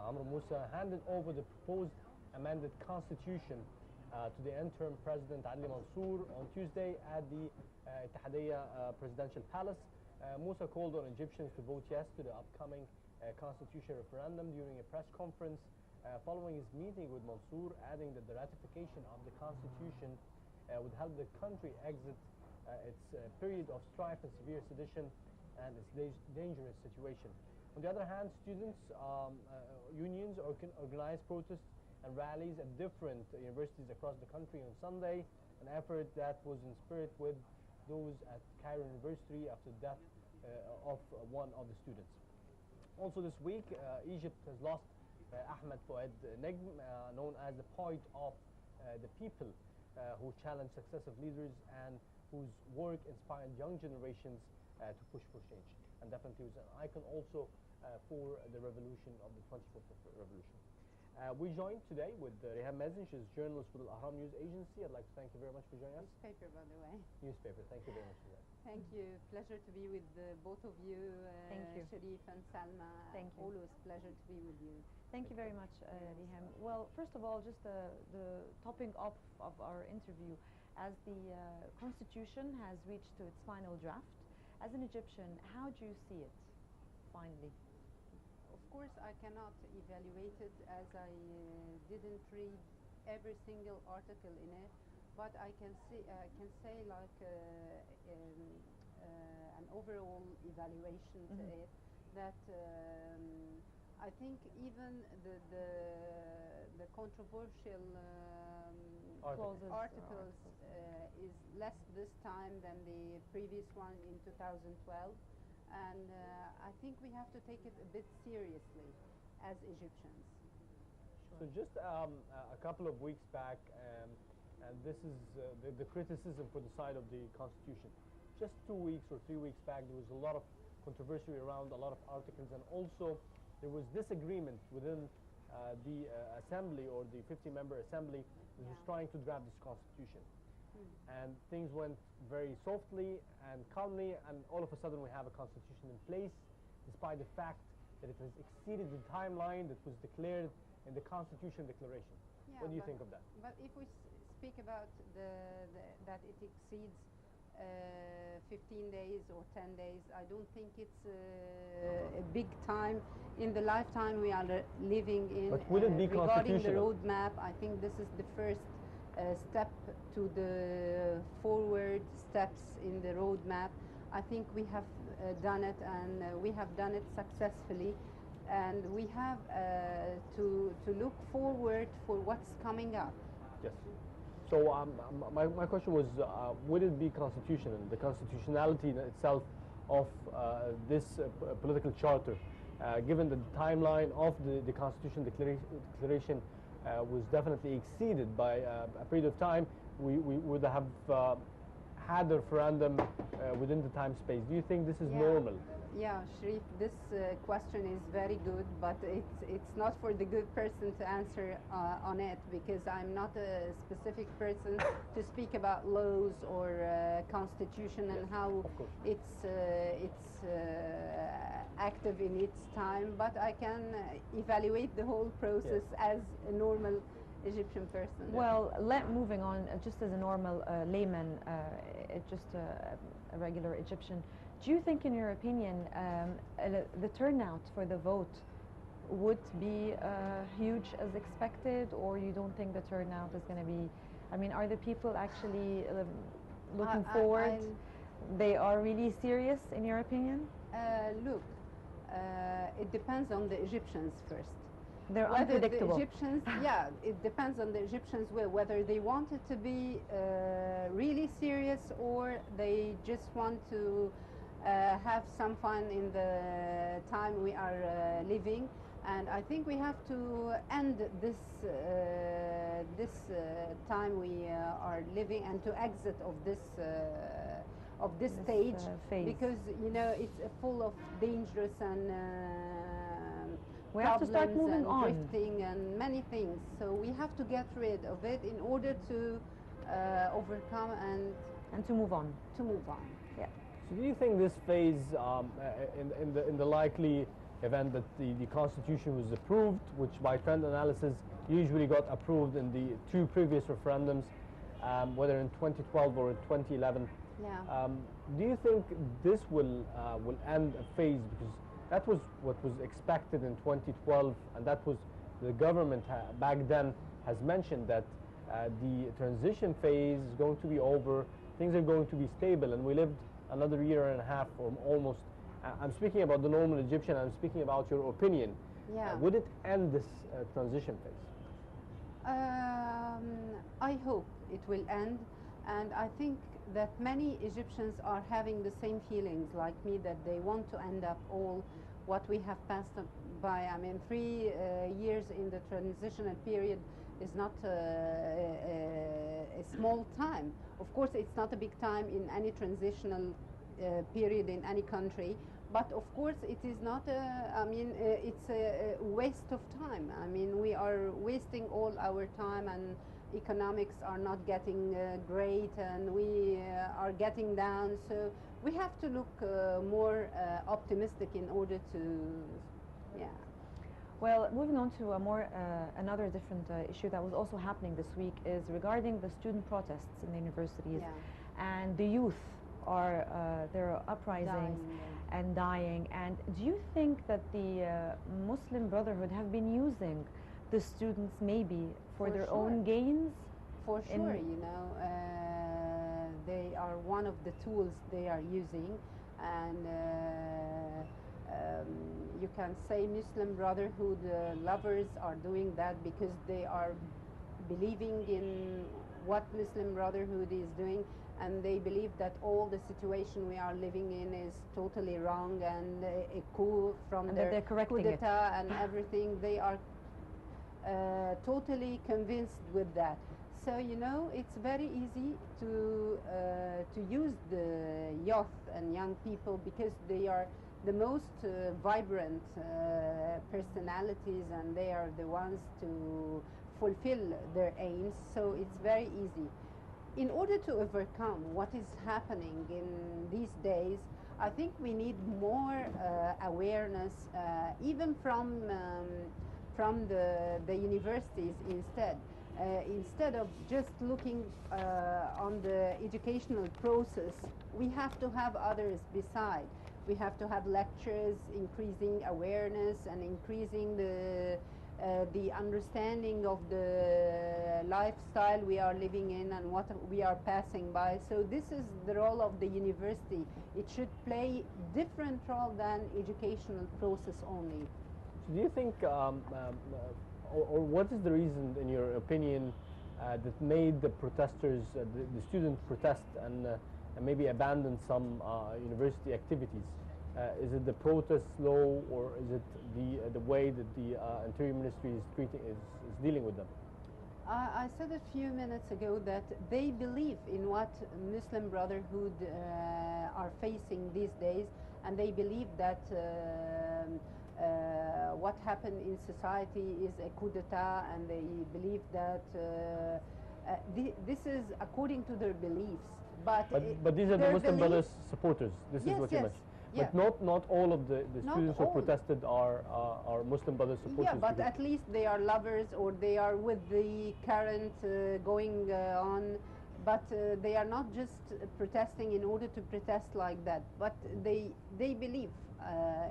Amr Musa handed over the proposed amended constitution to the interim president Ali Mansour on Tuesday at the Ittihadiyya presidential palace. Musa called on Egyptians to vote yes to the upcoming constitution referendum during a press conference following his meeting with Mansour, adding that the ratification of the constitution would help the country exit its period of strife and severe sedition and its dangerous situation. On the other hand, students, unions organized protests and rallies at different universities across the country on Sunday, an effort that was in spirit with those at Cairo University after the death of one of the students. Also this week, Egypt has lost Ahmed Fouad Negm, known as the poet of the people, who challenged successive leaders and whose work inspired young generations to push for change. And definitely was an icon also for the revolution of the 24th revolution. We joined today with Rehan Mazen. She's a journalist with the Ahram News Agency. I'd like to thank you very much for joining us. Newspaper, by the way. Newspaper. Thank you very much for that. Thank you. Pleasure to be with both of you. Thank you. Sharif and Salma. Thank you. Always pleasure to be with you. Thank you very much, Rehan. Well, first of all, just the topping off of our interview, as the Constitution has reached to its final draft, as an Egyptian, how do you see it, finally? Of course, I cannot evaluate it as I didn't read every single article in it, but I can say like an overall evaluation to it, that I think even the controversial articles is less this time than the previous one in 2012. And I think we have to take it a bit seriously as Egyptians. So just a couple of weeks back, and this is the criticism for the side of the Constitution. Just 2 weeks or 3 weeks back, there was a lot of controversy around a lot of articles, and also there was disagreement within the assembly, or the 50-member assembly that was trying to draft this Constitution. And things went very softly and calmly, and all of a sudden we have a constitution in place, despite the fact that it has exceeded the timeline that was declared in the Constitution Declaration. Yeah, what do you think of that? But if we speak about that it exceeds 15 days or 10 days, I don't think it's a big time in the lifetime we are living in. But would it be regarding the roadmap, I think this is the first step to the forward steps in the roadmap. I think we have done it, and we have done it successfully, and we have to look forward for what's coming up. Yes. So my question was, would it be constitutional, the constitutionality itself of this political charter, given the timeline of the Constitution Declaration was definitely exceeded by a period of time, we would have had a referendum within the time space. Do you think this is normal? Yeah, Sharif, this question is very good, but it's not for the good person to answer on it, because I'm not a specific person to speak about laws or constitution and how it's active in its time, but I can evaluate the whole process as a normal Egyptian person. Well, moving on, just as a normal layman, just a regular Egyptian, do you think, in your opinion, the turnout for the vote would be huge as expected, or you don't think the turnout is going to be, I mean, are the people actually looking forward? They are really serious, in your opinion? Look, it depends on the Egyptians first. They're unpredictable. The Egyptians, yeah, it depends on the Egyptians whether they want it to be really serious, or they just want to have some fun in the time we are living. And I think we have to end this time we are living, and to exit of this stage phase, because you know it's full of dangerous and we have to start moving on, drifting and many things. So we have to get rid of it in order to overcome and to move on. To move on. Yeah. So do you think this phase, in the likely event that the constitution was approved, which by trend analysis usually got approved in the two previous referendums, whether in 2012 or in 2011. Yeah. Do you think this will end a phase, because that was what was expected in 2012, and that was the government back then has mentioned that the transition phase is going to be over, things are going to be stable, and we lived another year and a half or almost. I'm speaking about the normal Egyptian, I'm speaking about your opinion. Yeah. Would it end this transition phase? I hope it will end, and I think that many Egyptians are having the same feelings like me, that they want to end up all what we have passed by. I mean, 3 years in the transitional period is not a small time. Of course, it's not a big time in any transitional period in any country, but of course it is not it's a waste of time. I mean, we are wasting all our time, and economics are not getting great, and we are getting down, so we have to look more optimistic in order to, yeah. Well, moving on to a more another different issue that was also happening this week is regarding the student protests in the universities, Yeah. and the youth are there are uprisings and dying. And do you think that the Muslim Brotherhood have been using the students maybe for their sure. own gains? For sure, you know, they are one of the tools they are using, and you can say Muslim Brotherhood lovers are doing that because they are believing in what Muslim Brotherhood is doing, and they believe that all the situation we are living in is totally wrong, and a coup from And their that they're correcting coup it. d'etat and everything. They are totally convinced with that. So, you know, it's very easy to use the youth and young people because they are the most vibrant personalities, and they are the ones to fulfill their aims. So it's very easy. In order to overcome what is happening in these days, I think we need more awareness, even from the universities instead. Instead of just looking on the educational process, we have to have others beside. We have to have lectures, increasing awareness and increasing the understanding of the lifestyle we are living in and what we are passing by. So this is the role of the university. It should play different role than educational process only. So do you think, or what is the reason, in your opinion, that made the protesters, the student protest and maybe abandon some university activities? Is it the protest law, or is it the way that the Interior Ministry is dealing with them? I said a few minutes ago that they believe in what Muslim Brotherhood are facing these days, and they believe that what happened in society is a coup d'etat, and they believe that this is according to their beliefs. But these are the Muslim Brothers supporters. This is what you yes, mentioned. yeah. But not all of the students who all. protested are Muslim Brothers supporters. Yeah, but at least they are lovers, or they are with the current going on. But they are not just protesting in order to protest like that. But they believe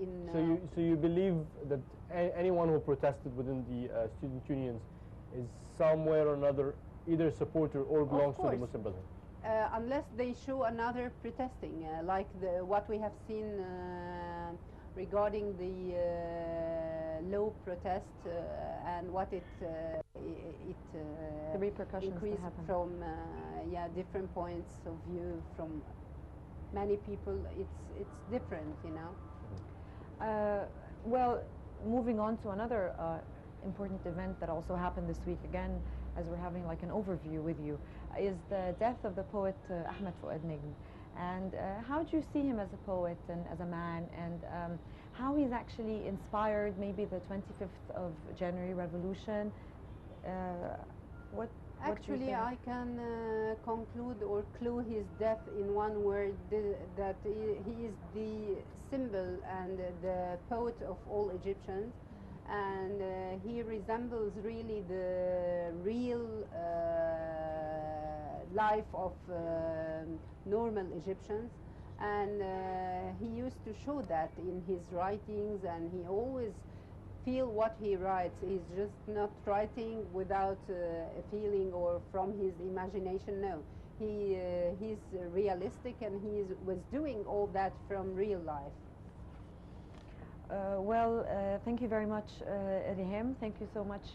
in. So you believe that anyone who protested within the student unions is somewhere or another either a supporter or belongs to the Muslim Brotherhood? Unless they show another protesting, like what we have seen regarding the low protest and what it the repercussions increased from different points of view from many people. It's different, you know. Well, moving on to another important event that also happened this week, again, as we're having like an overview with you, is the death of the poet Ahmed Fouad Negm. And how do you see him as a poet and as a man, and how he's actually inspired maybe the 25th of January revolution? What do you Actually, think? I can conclude or clue his death in one word, that he is the symbol and the poet of all Egyptians, and he resembles really the real life of normal Egyptians. And he used to show that in his writings, and he always feel what he writes. He's just not writing without a feeling or from his imagination. No, he's realistic, and was doing all that from real life. Thank you very much, Riham. Thank you so much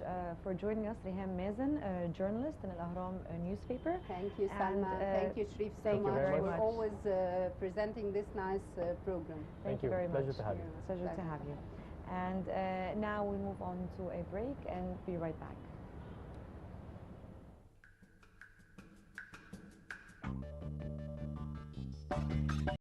for joining us. Riham Mazen, a journalist in Al Ahram newspaper. Thank you, And, Salma. Thank you, Sharif, so thank you much very for much. always presenting this nice program. Thank you very Pleasure much. to have you. Pleasure to have you. And now we move on to a break and be right back.